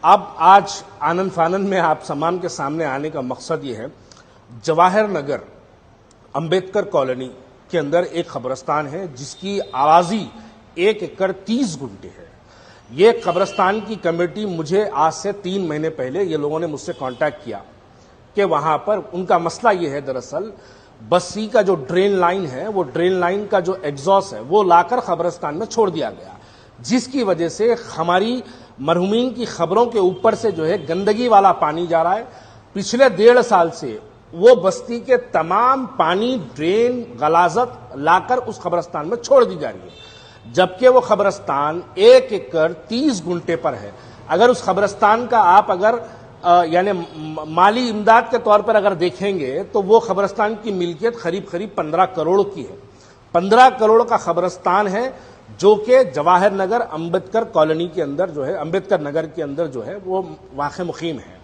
अब आज आनंद फानन में आप तमाम के सामने आने का मकसद ये है, जवाहर नगर अंबेडकर कॉलोनी के अंदर एक कब्रिस्तान है जिसकी आवाजी 1 एकड़ 30 गुंठे है। ये कब्रिस्तान की कमेटी मुझे आज से 3 महीने पहले ये लोगों ने मुझसे कांटेक्ट किया कि वहां पर उनका मसला ये है, दरअसल बस्ती का जो ड्रेन लाइन है, वो ड्रेन लाइन का जो एग्जॉस्ट है वो लाकर कब्रिस्तान में छोड़ दिया गया, जिसकी वजह से हमारी मरहुमीन की खबरों के ऊपर से जो है गंदगी वाला पानी जा रहा है। पिछले 1.5 साल से वो बस्ती के तमाम पानी, ड्रेन, गलाजत लाकर उस कब्रिस्तान में छोड़ दी जा रही है, जबकि वो कब्रिस्तान 1 एकड़ 30 गुंठे पर है। अगर उस कब्रिस्तान का आप अगर यानी माली इमदाद के तौर पर अगर देखेंगे तो वो कब्रिस्तान की मिल्कियत करीब 15 करोड़ की है। 15 करोड़ का कब्रिस्तान है जो कि जवाहर नगर अंबेडकर कॉलोनी के अंदर जो है, अंबेडकर नगर के अंदर जो है वो वाक़ मुक़ीम है।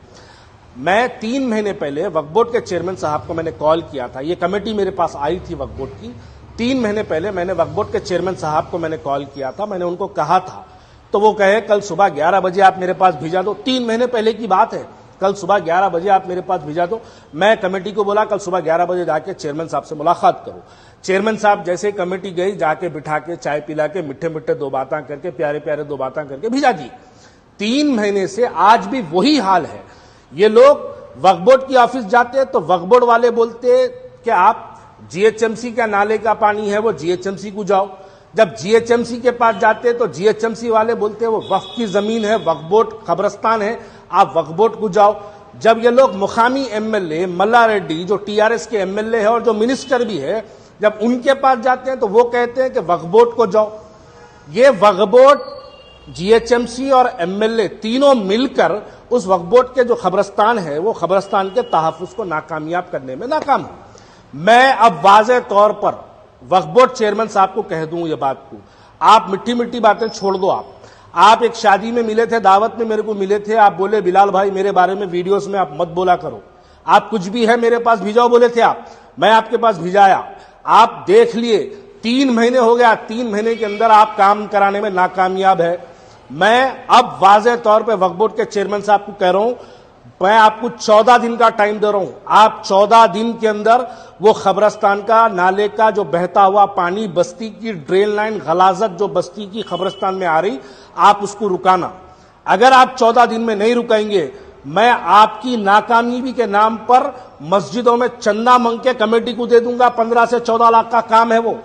मैं 3 महीने पहले वक्फ बोर्ड के चेयरमैन साहब को मैंने कॉल किया था, ये कमेटी मेरे पास आई थी वक्फ बोर्ड की। 3 महीने पहले मैंने वक्फ बोर्ड के चेयरमैन साहब को मैंने कॉल किया था, मैंने उनको कहा था, तो वो कहे कल सुबह 11 बजे आप मेरे पास भिजा दो। 3 महीने पहले की बात है, कल सुबह 11 बजे आप मेरे पास भिजा दो। मैं कमेटी को बोला कल सुबह 11 बजे जाके चेयरमैन साहब से मुलाकात करो। चेयरमैन साहब जैसे कमेटी गई, जाके बिठा के चाय पिला के मीठे मीठे 2 बातें करके, प्यारे प्यारे 2 बातें करके भिजा दी। 3 महीने से आज भी वही हाल है। ये लोग वक्फ बोर्ड की ऑफिस जाते तो वक्फ बोर्ड वाले बोलते कि आप जीएचएमसी का नाले का पानी है वो जीएचएमसी को जाओ। जब जीएचएमसी के पास जाते तो जीएचएमसी वाले बोलते वो वक्फ की जमीन है, वक्फ बोर्ड कब्रिस्तान है, आप वक्फ बोर्ड को जाओ। जब ये लोग मुकामी एमएलए मल्ला रेड्डी जो टीआरएस के एमएलए है और जो मिनिस्टर भी है, जब उनके पास जाते हैं तो वो कहते हैं कि वक्फ बोर्ड को जाओ। ये वक्फ बोर्ड, जीएचएमसी और एमएलए तीनों मिलकर उस वक्फ बोर्ड के जो कब्रिस्तान है वो कब्रिस्तान के तहफ्फुज़ को नाकामयाब करने में नाकाम है। मैं अब वाज़ेह तौर पर वक्फ बोर्ड चेयरमैन साहब को कह दूं ये बात को, आप मिट्टी मिट्टी बातें छोड़ दो। आप एक शादी में मिले थे, दावत में मेरे को मिले थे, आप बोले बिलाल भाई मेरे बारे में वीडियोस में आप मत बोला करो, आप कुछ भी है मेरे पास भिजाओ बोले थे आप, मैं आपके पास भिजाया, आप देख लिए। 3 महीने हो गया, 3 महीने के अंदर आप काम कराने में नाकामयाब है। मैं अब वाज़ेह तौर पे वक्फ बोर्ड के चेयरमैन साहब को कह रहा हूं, मैं आपको 14 दिन का टाइम दे रहा हूं। आप 14 दिन के अंदर वो कब्रिस्तान का नाले का जो बहता हुआ पानी, बस्ती की ड्रेन लाइन, गलाजत जो बस्ती की कब्रिस्तान में आ रही, आप उसको रुकाना। अगर आप 14 दिन में नहीं रुकाएंगे, मैं आपकी नाकामयाबी के नाम पर मस्जिदों में चंदा मांग के कमेटी को दे दूंगा। 15 से 14 लाख का काम है वो।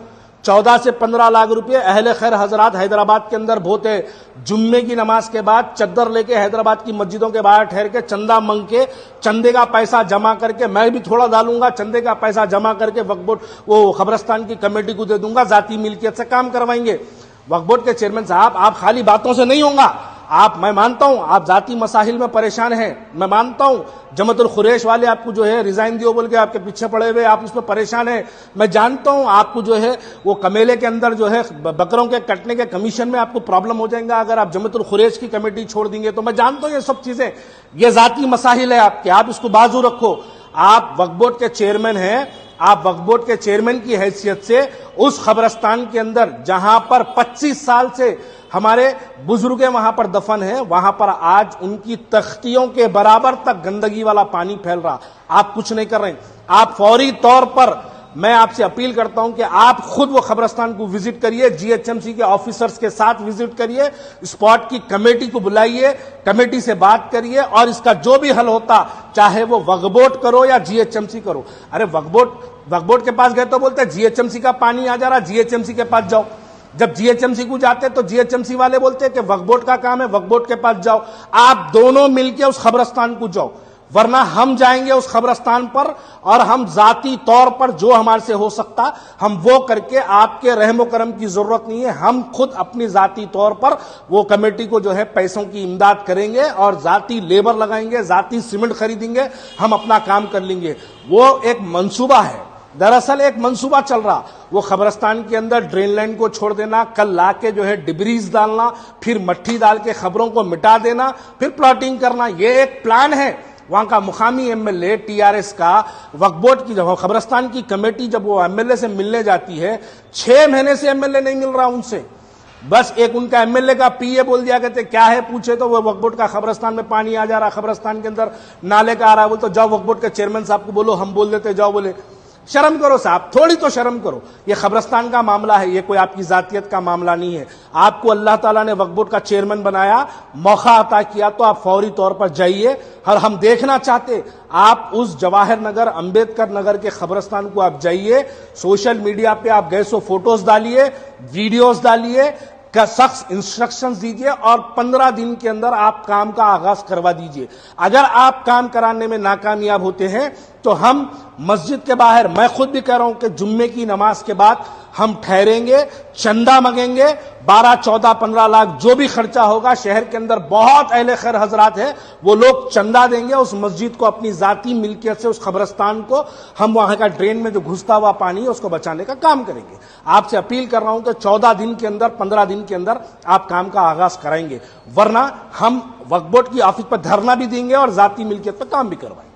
14 से 15 लाख रुपए अहले खैर हजरात हैदराबाद के अंदर बहुत है। जुम्मे की नमाज के बाद चद्दर लेके हैदराबाद की मस्जिदों के बाहर ठहर के चंदा मांग के, चंदे का पैसा जमा करके, मैं भी थोड़ा डालूंगा, चंदे का पैसा जमा करके वक्फ बोर्ड वो कब्रिस्तान की कमेटी को दे दूंगा, जाती मिल्कियत से काम करवाएंगे। वक्फ बोर्ड के चेयरमैन साहब, आप खाली बातों से नहीं होगा। आप, मैं मानता हूं आप जाती मसाहिल में परेशान हैं, मैं मानता हूं जमातुल खुरैश वाले आपको जो है रिजाइन दियो बोल के आपके पीछे पड़े हुए, आप उसमें परेशान हैं। मैं जानता हूं आपको जो है वो कमेले के अंदर जो है बकरों के कटने के कमीशन में आपको प्रॉब्लम हो जाएगा अगर आप जमातुल खुरैश की कमेटी छोड़ देंगे तो। मैं जानता हूं ये सब चीजें, ये जाती मसाहिल है आपके, आप इसको बाजू रखो। आप वक्फ बोर्ड के चेयरमैन हैं, आप वक्फ बोर्ड के चेयरमैन की हैसियत से उस कब्रिस्तान के अंदर जहां पर 25 साल से हमारे बुजुर्ग वहां पर दफन है, वहां पर आज उनकी तख्तियों के बराबर तक गंदगी वाला पानी फैल रहा, आप कुछ नहीं कर रहे हैं। आप फौरी तौर पर, मैं आपसे अपील करता हूं कि आप खुद वो कब्रिस्तान को विजिट करिए, जीएचएमसी के ऑफिसर्स के साथ विजिट करिए, स्पॉट की कमेटी को बुलाइए, कमेटी से बात करिए और इसका जो भी हल होता, चाहे वो वक्फ बोर्ड करो या जीएचएमसी करो। अरे वक्फ बोर्ड के पास गए तो बोलते जीएचएमसी का पानी आ जा रहा, जीएचएमसी के पास जाओ। जब जीएचएमसी को जाते तो जीएचएमसी वाले बोलते हैं कि वक्फ बोर्ड का काम है, वक्फ बोर्ड के पास जाओ। आप दोनों मिलकर उस कब्रिस्तान को जाओ, वरना हम जाएंगे उस कब्रिस्तान पर और हम जाती तौर पर जो हमारे से हो सकता हम वो करके, आपके रहमो करम की जरूरत नहीं है, हम खुद अपनी जाती तौर पर वो कमेटी को जो है पैसों की इमदाद करेंगे और जाती लेबर लगाएंगे, जाती सीमेंट खरीदेंगे, हम अपना काम कर लेंगे। वो एक मंसूबा है, दरअसल एक मंसूबा चल रहा, वो कब्रिस्तान के अंदर ड्रेन लाइन को छोड़ देना, कल लाके जो है डिब्रीज डालना, फिर मट्टी डाल के खबरों को मिटा देना, फिर प्लॉटिंग करना, ये एक प्लान है। वहां का मुकामी एमएलए टीआरएस का वक्फ बोर्ड की जब कब्रिस्तान की कमेटी जब वो एमएलए से मिलने जाती है, 6 महीने से एमएलए नहीं मिल रहा उनसे। बस एक उनका एमएलए का पीए बोल दिया करते क्या है पूछे तो वो वक्फ बोर्ड का खबरस्तान में पानी आ जा रहा, खबरस्तान के अंदर नाले का आ रहा है, बोल तो जाओ वक्फ बोर्ड के चेयरमैन साहब को बोलो, हम बोल देते, जाओ बोले। शर्म करो साहब, थोड़ी तो शर्म करो। ये खबरस्तान का मामला है, ये कोई आपकी जातियत का मामला नहीं है। आपको अल्लाह ताला ने वक्फ बोर्ड का चेयरमैन बनाया, मौका अता किया तो आप फौरी तौर पर जाइए। और हम देखना चाहते आप उस जवाहर नगर, अंबेडकर नगर के खबरस्तान को आप जाइए, सोशल मीडिया पे आप गए सो फोटोज डालिए, वीडियोज डालिए, का सख्त इंस्ट्रक्शंस दीजिए और 15 दिन के अंदर आप काम का आगाज करवा दीजिए। अगर आप काम कराने में नाकामयाब होते हैं तो हम मस्जिद के बाहर, मैं खुद भी कह रहा हूं कि जुम्मे की नमाज के बाद हम ठहरेंगे, चंदा मांगेंगे, 12, 14, 15 लाख जो भी खर्चा होगा। शहर के अंदर बहुत अहले खैर हजरात है, वो लोग चंदा देंगे, उस मस्जिद को अपनी जाती मिल्कियत से, उस खबरस्तान को, हम वहां का ड्रेन में जो घुसता हुआ पानी है उसको बचाने का काम करेंगे। आपसे अपील कर रहा हूं कि 14 दिन के अंदर, 15 दिन के अंदर आप काम का आगाज कराएंगे, वरना हम वक्फ बोर्ड की ऑफिस पर धरना भी देंगे और जाती मिल्कियत पर काम भी करवाएंगे।